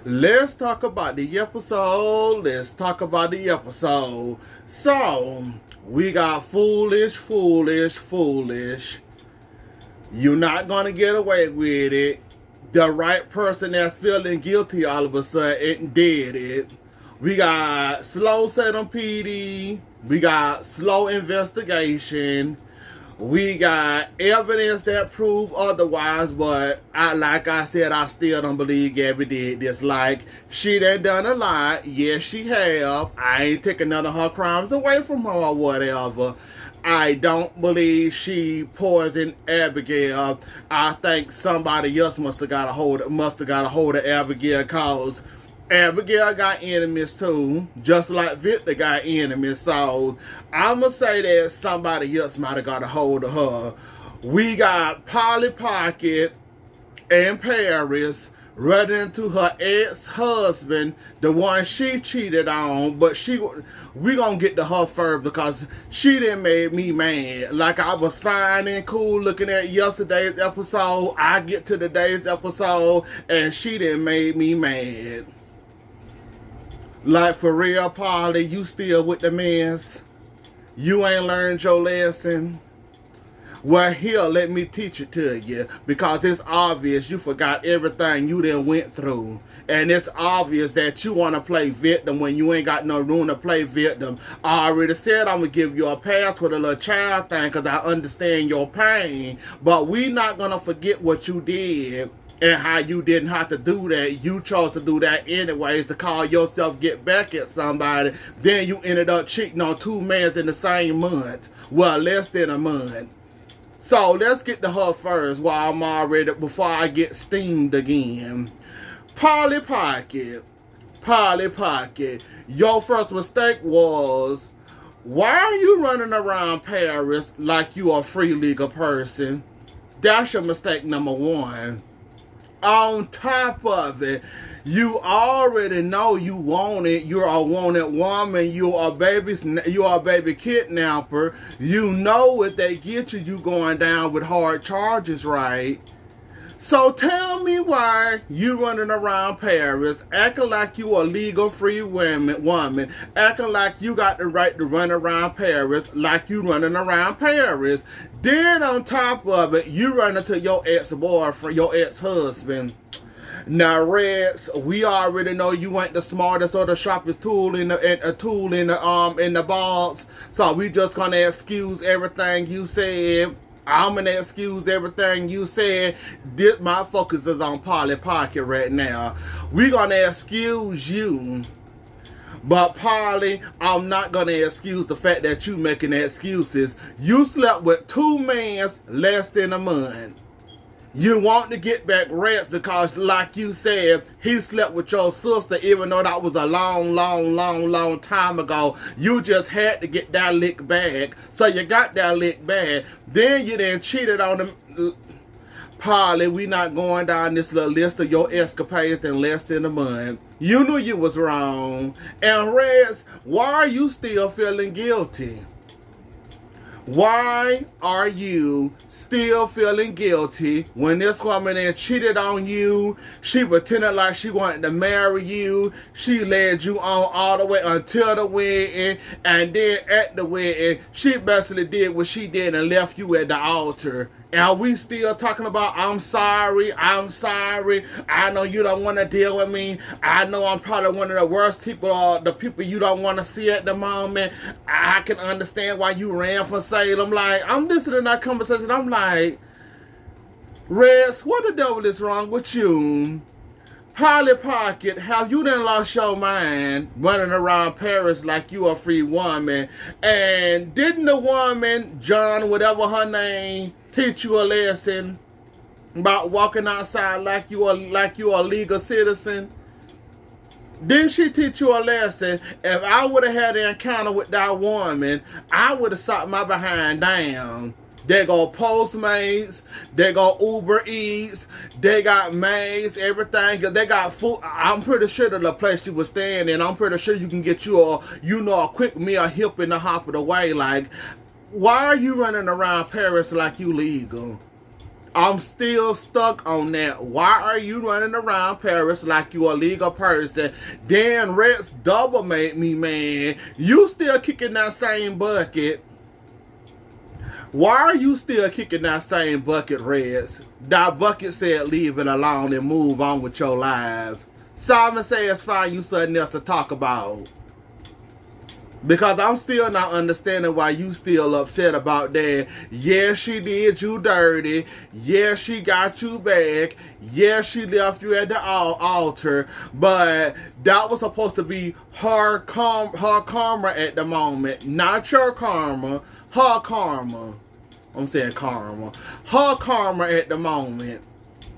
Let's talk about the episode. Let's talk about the episode. So, we got foolish. You're not going to get away with it. The right person that's feeling guilty all of a sudden did it. We got slow Salem PD. We got slow investigation. We got evidence that prove otherwise, but like I said, I still don't believe Gabby did this. Like, she done a lot. Yes, she have. I ain't taking none of her crimes away from her or whatever. I don't believe she poisoned Abigail. I think somebody else must have got a hold of Abigail, cause Abigail got enemies too, just like Victor got enemies. So I'ma say that somebody else might have got a hold of her. We got Polly Pocket and Paris running into her ex-husband, the one she cheated on, but we gonna get to her first because she done made me mad. Like, I was fine and cool looking at yesterday's episode. I get to today's episode and she done made me mad. Like, for real, Polly, you still with the mess? You ain't learned your lesson? Well, here, let me teach it to you, because it's obvious you forgot everything you done went through. And it's obvious that you want to play victim when you ain't got no room to play victim. I already said I'm going to give you a pass with a little child thing because I understand your pain. But we not going to forget what you did and how you didn't have to do that. You chose to do that anyways to call yourself get back at somebody. Then you ended up cheating on two men in the same month. Well, less than a month. So let's get to her first while I'm already, before I get steamed again. Polly Pocket. Your first mistake was, why are you running around Paris like you a free legal person? That's your mistake number one. On top of it, you already know you want it. You're a wanted woman. You are a baby kidnapper. You know if they get you, you going down with hard charges, right? So tell me why you running around Paris, acting like you a legal free woman, acting like you got the right to run around Paris like you running around Paris. Then on top of it, you run into your ex-boyfriend, your ex-husband. Now, Reds, we already know you ain't the smartest or the sharpest tool in the box. So we just gonna excuse everything you said. I'm gonna excuse everything you said. My focus is on Polly Pocket right now. We gonna excuse you. But Polly, I'm not gonna excuse the fact that you making excuses. You slept with two men less than a month. You want to get back rest because, like you said, he slept with your sister even though that was a long time ago. You just had to get that lick back. So you got that lick back. Then you then cheated on him. Polly, we not going down this little list of your escapades in less than a month. You knew you was wrong. And Reds, why are you still feeling guilty? Why are you still feeling guilty when this woman then cheated on you? She pretended like she wanted to marry you. She led you on all the way until the wedding. And then at the wedding, she basically did what she did and left you at the altar. And are we still talking about, I'm sorry, I know you don't want to deal with me, I know I'm probably one of the worst people, or the people you don't want to see at the moment, I can understand why you ran for Salem. Like, I'm listening to that conversation, I'm like, Reds, what the devil is wrong with you? Polly Pocket, have you done lost your mind running around Paris like you a free woman? And didn't the woman, John, whatever her name, teach you a lesson about walking outside like you a legal citizen? Didn't she teach you a lesson? If I would have had an encounter with that woman, I would have sat my behind down. They go Postmates, they go Uber Eats, they got maids, everything. They got food. I'm pretty sure that the place you was staying in, I'm pretty sure you can get you a quick meal hip in the hop of the way. Like, why are you running around Paris like you legal? I'm still stuck on that. Why are you running around Paris like you a legal person? Dan Rex double made me mad. You still kicking that same bucket. Why are you still kicking that same bucket, Reds? That bucket said leave it alone and move on with your life. Simon says find you something else to talk about. Because I'm still not understanding why you still upset about that. Yeah, she did you dirty. Yeah, she got you back. Yeah, she left you at the altar. But that was supposed to be her karma at the moment. Not your karma. Her karma. I'm saying karma. Her karma at the moment.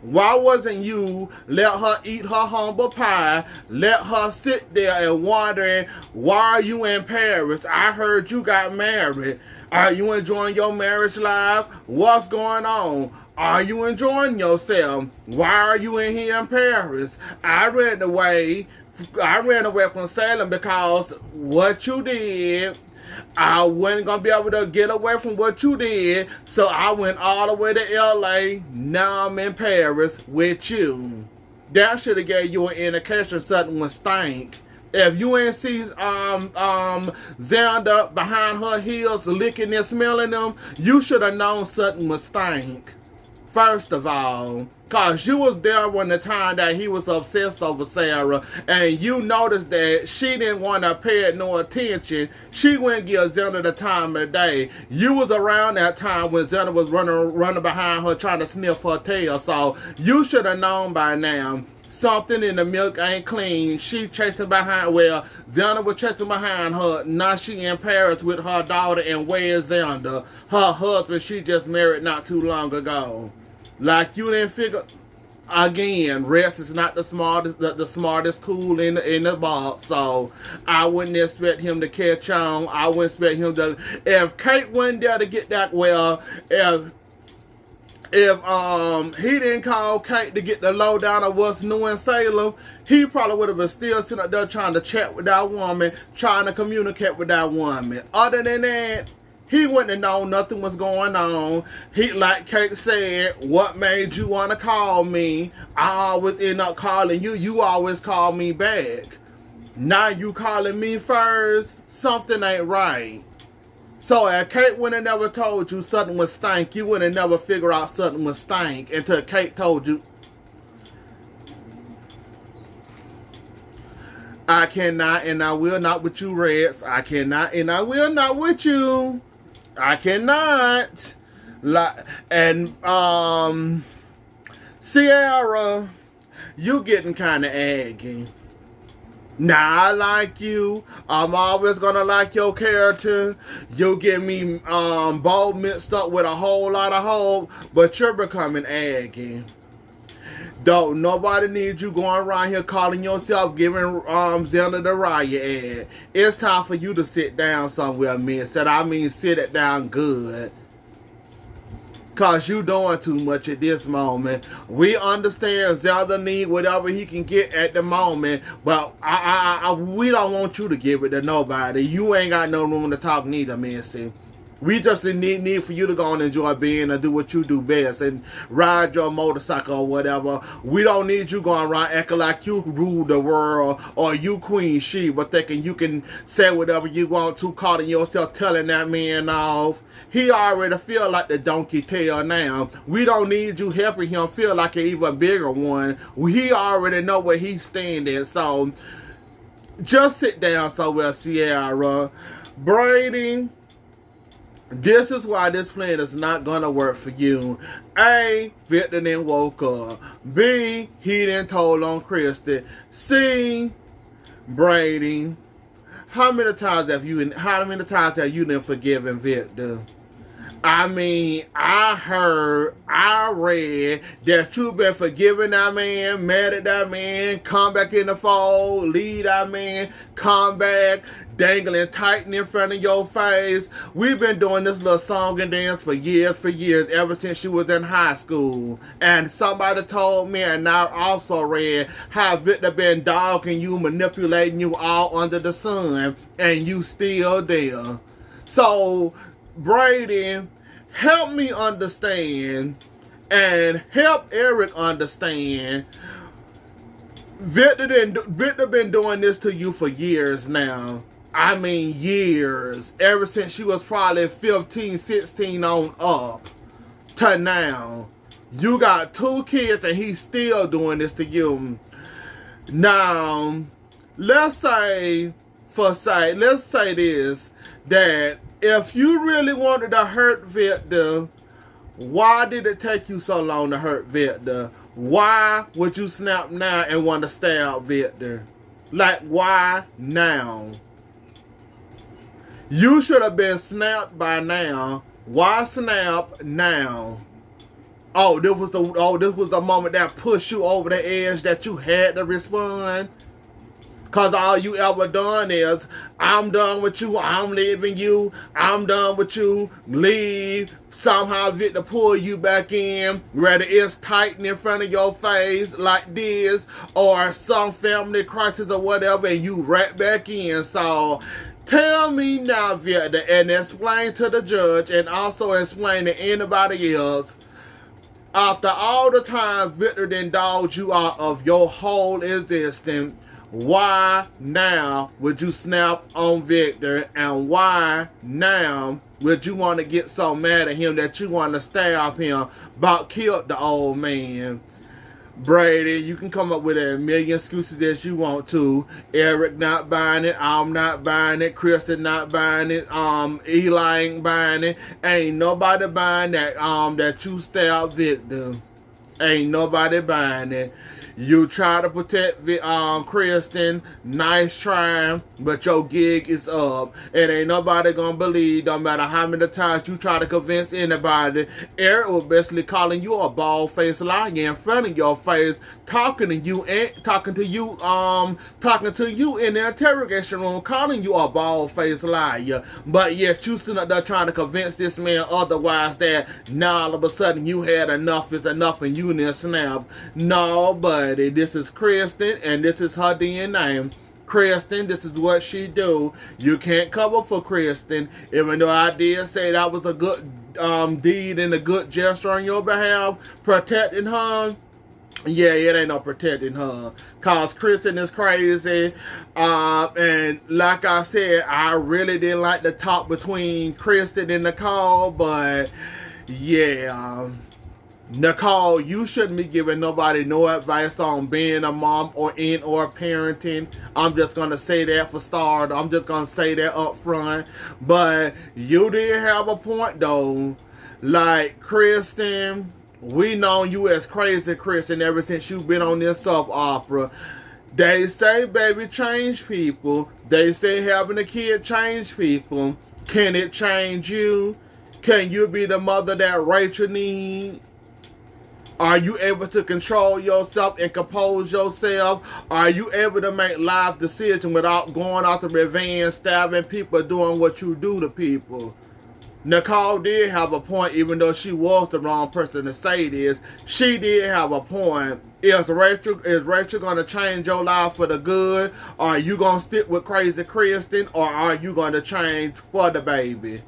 Why wasn't you let her eat her humble pie, let her sit there and wondering, why are you in Paris? I heard you got married. Are you enjoying your marriage life? What's going on? Are you enjoying yourself? Why are you in here in Paris? I ran away from Salem because what you did, I wasn't going to be able to get away from what you did, so I went all the way to LA. Now I'm in Paris with you. That should have gave you an indication something was stank. If you ain't see Xander behind her heels licking and smelling them, you should have known something was stank. First of all, cause you was there when the time that he was obsessed over Sarah, and you noticed that she didn't want to pay it no attention. She wouldn't give Xander the time of day. You was around that time when Xander was running behind her trying to sniff her tail, so you should have known by now. Something in the milk ain't clean. She chasing behind, well, Xander was chasing behind her. Now she in Paris with her daughter, and where's Xander? Her husband she just married not too long ago. Like you didn't figure. Again, Rex is not the smartest tool in the box, so I wouldn't expect him to catch on. I wouldn't expect him to. If Kate wasn't there to get that, well, if he didn't call Kate to get the lowdown of what's new in Salem, he probably would have been still sitting up there trying to chat with that woman, trying to communicate with that woman. Other than that, he wouldn't have known nothing was going on. He, like Kate said, what made you want to call me? I always end up calling you. You always call me back. Now you calling me first? Something ain't right. So if Kate would have never told you something was stank, you would have never figured out something was stank until Kate told you. I cannot and I will not with you, Reds. I cannot and I will not with you. I cannot. And Sierra, you getting kind of aggy. Now I like you. I'm always gonna like your character. You get me bold mixed up with a whole lot of hope, but you're becoming aggy. Don't nobody needs you going around here calling yourself giving Xander the riot ad. It's time for you to sit down somewhere, man. I mean sit it down good. Cause you doing too much at this moment. We understand Xander need whatever he can get at the moment, but we don't want you to give it to nobody. You ain't got no room to talk neither, man. See. We just need for you to go and enjoy being and do what you do best and ride your motorcycle or whatever. We don't need you going around acting like you rule the world or you Queen Sheba thinking you can say whatever you want to, calling yourself telling that man off. He already feel like the donkey tail now. We don't need you helping him feel like an even bigger one. He already know where he's standing. So just sit down somewhere, Sierra. Brady, this is why this plan is not gonna work for you. A, Victor then woke up. B, he then told on Kristin. C, Brady, how many times have you been forgiven Victor? I mean, I read that you've been forgiving that man, mad at that man, come back in the fold, leave that man, come back, dangling tight in front of your face. We've been doing this little song and dance for years, ever since you was in high school. And somebody told me, and I also read, how Victor been dogging you, manipulating you all under the sun, and you still there. So, Brady, help me understand and help Eric understand. Victor been doing this to you for years now. I mean years. Ever since she was probably 15, 16 on up to now. You got 2 kids and he's still doing this to you. Now, let's say this, that if you really wanted to hurt Victor, why did it take you so long to hurt Victor? Why would you snap now and want to stab Victor? Like, why now? You should have been snapped by now. Why snap now? This was the moment that pushed you over the edge that you had to respond. Cause all you ever done is, I'm done with you, I'm leaving you, I'm done with you, leave. Somehow Victor pull you back in, whether it's tighten in front of your face like this, or some family crisis or whatever, and you right back in. So tell me now, Victor, and explain to the judge, and also explain to anybody else, after all the times Victor done dogged you out of your whole existence, why now would you snap on Victor, and why now would you want to get so mad at him that you want to stab him, about killed the old man? Brady, you can come up with a million excuses that you want to. Eric not buying it, I'm not buying it, Kristin not buying it, Eli ain't buying it. Ain't nobody buying that that you stabbed Victor. Ain't nobody buying it. You try to protect Kristin, nice try, but your gig is up. And ain't nobody gonna believe, no matter how many times you try to convince anybody. Eric was basically calling you a bald-faced liar in front of your face, talking to you in the interrogation room, calling you a bald-faced liar. But yet you sitting up there trying to convince this man otherwise, that now all of a sudden you had enough is enough and you didn't snap. No, but this is Kristin, and this is her DNA. Kristin, this is what she do. You can't cover for Kristin, even though I did say that was a good deed and a good gesture on your behalf, protecting her. Yeah, it ain't no protecting her, cause Kristin is crazy. And like I said, I really didn't like the talk between Kristin and Nicole, but yeah. Nicole, you shouldn't be giving nobody no advice on being a mom or parenting. I'm just going to say that for start. I'm just going to say that up front. But you did have a point, though. Like, Kristin, we known you as crazy Kristin ever since you've been on this soap opera. They say baby change people. They say having a kid change people. Can it change you? Can you be the mother that Rachel needs? Are you able to control yourself and compose yourself? Are you able to make life decisions without going out to revenge, stabbing people, doing what you do to people? Nicole did have a point, even though she was the wrong person to say this. She did have a point. Is Rachel going to change your life for the good? Or are you going to stick with crazy Kristin? Or are you going to change for the baby?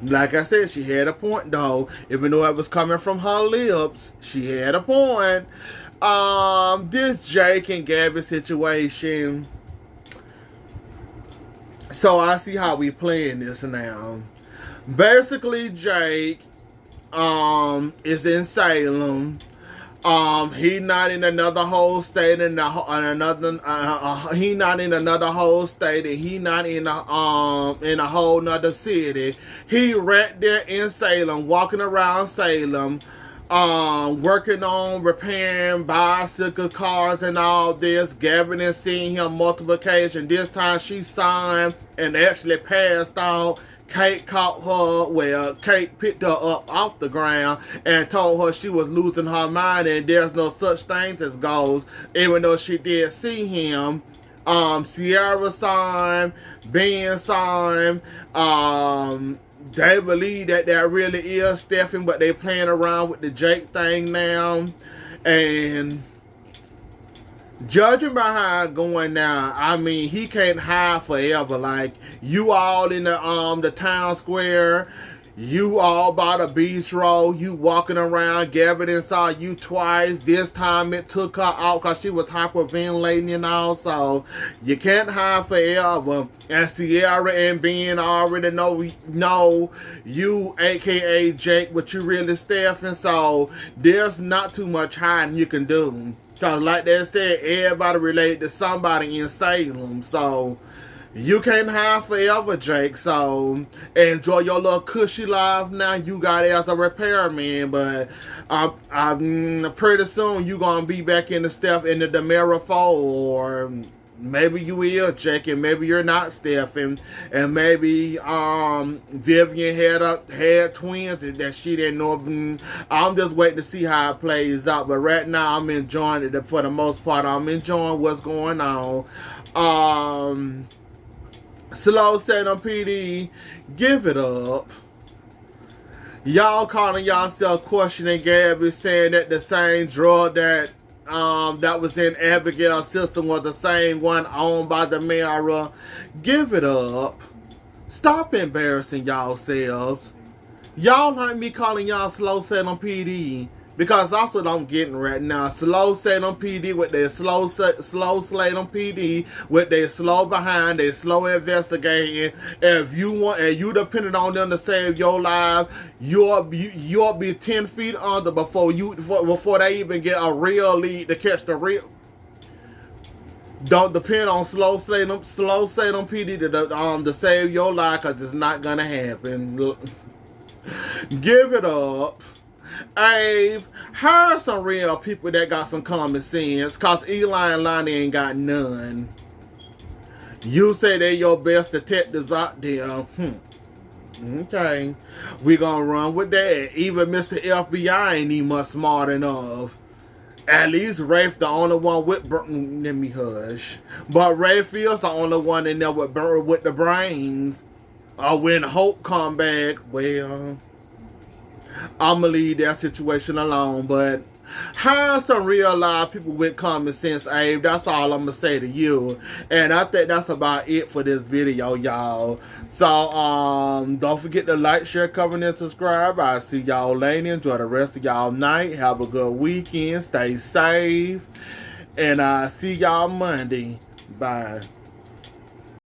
Like I said, she had a point, though. Even though it was coming from her lips, she had a point. This Jake and Gabby situation. So I see how we playing this now. Basically, Jake is in Salem. He not in another whole state, he not in another whole state, and he not in a whole nother city. He right there in Salem, walking around Salem, working on repairing bicycle cars and all this. Gavin has seen him multiple occasions. This time she signed and actually passed out. Kate caught her, Kate picked her up off the ground and told her she was losing her mind and there's no such thing as ghosts, even though she did see him. Sierra saw him, Ben saw him. They believe that really is Stephen, but they playing around with the Jake thing now. And judging by how it's going now, I mean, he can't hide forever. Like, you all in the town square, You all by the beach road, you walking around, Gavin saw you twice. This time it took her out because she was hyperventilating and all, so you can't hide forever. And Sierra and Ben already know you, aka Jake, but you really Stephen, so there's not too much hiding you can do. Because like they said, everybody related to somebody in Salem, so you can't hide forever, Jake. So enjoy your little cushy life now. You got it as a repairman, but pretty soon you gonna be back in the Steph in the Demera fold, or maybe you will, Jake, and maybe you're not Steph, and maybe Vivian had twins that she didn't know. I'm just waiting to see how it plays out. But right now I'm enjoying it for the most part. I'm enjoying what's going on. Slow Salem PD, give it up. Y'all calling yourself questioning Gabby, saying that the same drug that was in Abigail's system was the same one owned by the mayor. Give it up. Stop embarrassing yourselves. Y'all like me calling y'all Slow Salem PD. Because that's what I'm getting right now. Slow Salem PD with their slow Salem PD with their slow behind, their slow investigating. If you want, and you depending on them to save your life, you'll be 10 feet under before they even get a real lead to catch the real. Don't depend on Slow Salem PD to save your life, because it's not gonna happen. Give it up. Abe, hire some real people that got some common sense, because Eli and Lonnie ain't got none. You say they're your best detectives out there. Okay. We gonna run with that. Even Mr. FBI ain't even much smart enough. At least Rafe the only one with... Let me hush. But Rafe is the only one in there with the brains. When Hope come back, well... I'm going to leave that situation alone, but hire some real live people with common sense, Abe. That's all I'm going to say to you. And I think that's about it for this video, y'all. So, don't forget to like, share, comment, and subscribe. I'll see y'all later. Enjoy the rest of y'all night. Have a good weekend. Stay safe. And I'll see y'all Monday. Bye.